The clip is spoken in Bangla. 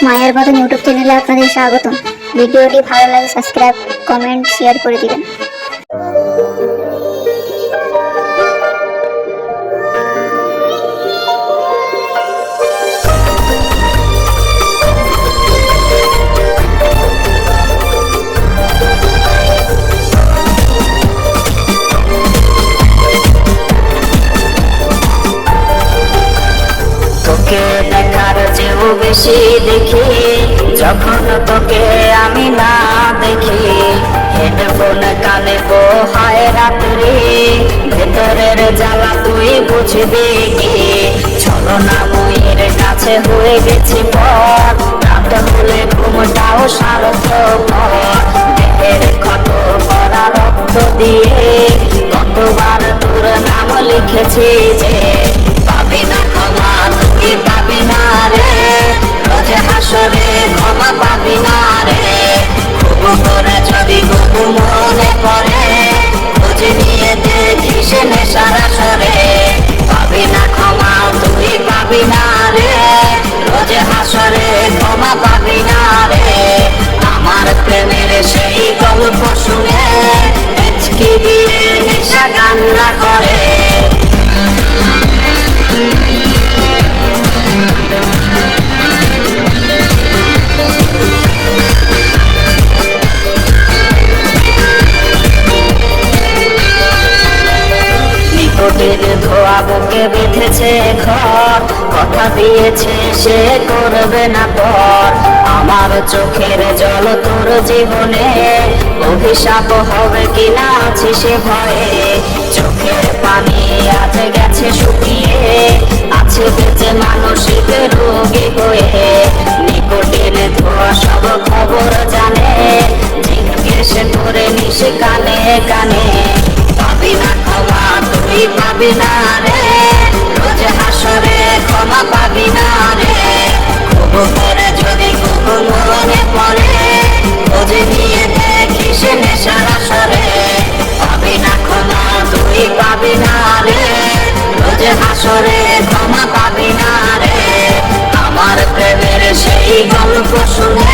মায়ের মতন ইউটিউব চ্যানেলে আপনাদের স্বাগতম। ভিডিওটি ভালো লাগে সাবস্ক্রাইব, কমেন্ট, শেয়ার করে দিবেন। তোকে দেখার চেয়েও বেশি দেখি যখন তোকে আমি না দেখি। হেডফোন কানে হয় রাত্রি, ভেতরের জ্বালা তুই বুঝবি কি? ছলনা বইয়ের কাছে হয়ে গেছি পর, রাত হলে ঘুমটাও সার্থকর। দেহের ক্ষত করা রক্ত দিয়ে কতবার তোর নাম লিখেছি যে পাবি না ক্ষমা, তুই পাবি না রে। রোজ হাসরে ক্ষমা পাবি না রে। খুব করে যদি বহু মনে পড়ে, খোঁজ নিয়ে দেখিস নেশার আসরে। পাবি না ক্ষমা, তুই পাবি না রে। রোজ হাসরে ক্ষমা পাবি না রে। আমার প্রেমের সেই গল্প শুনে হেঁচকি দিয়ে নেশা কান্না করে। নিকটের ধোয়া বুকে বেঁধেছে ঘর, কথা দিয়েছে সে করবে না পর। আমার চোখের জল তোর জীবনে অভিশাপ হবে কিনা আছে সে ভয়ে। চোখের পানি আজ গেছে শুকিয়ে, আছে বেঁচে মানসিক রোগী হয়ে। নিকটের ধোয়া সব খবর জানে, জিজ্ঞেস করে নিস কানে কানে। পাবি না ক্ষমা, তুই পাবি না রে। রোজ হাসরে ক্ষমা পাবি না রে। খুব করে যদি খুব মনে পড়ে, খোঁজ নিয়ে দেখিস নেশার আসরে। পাবি না ক্ষমা, তুই পাবি না রে। রোজ হাসরে ক্ষমা পাবি না রে। আমার প্রেমের সেই গল্প শুনে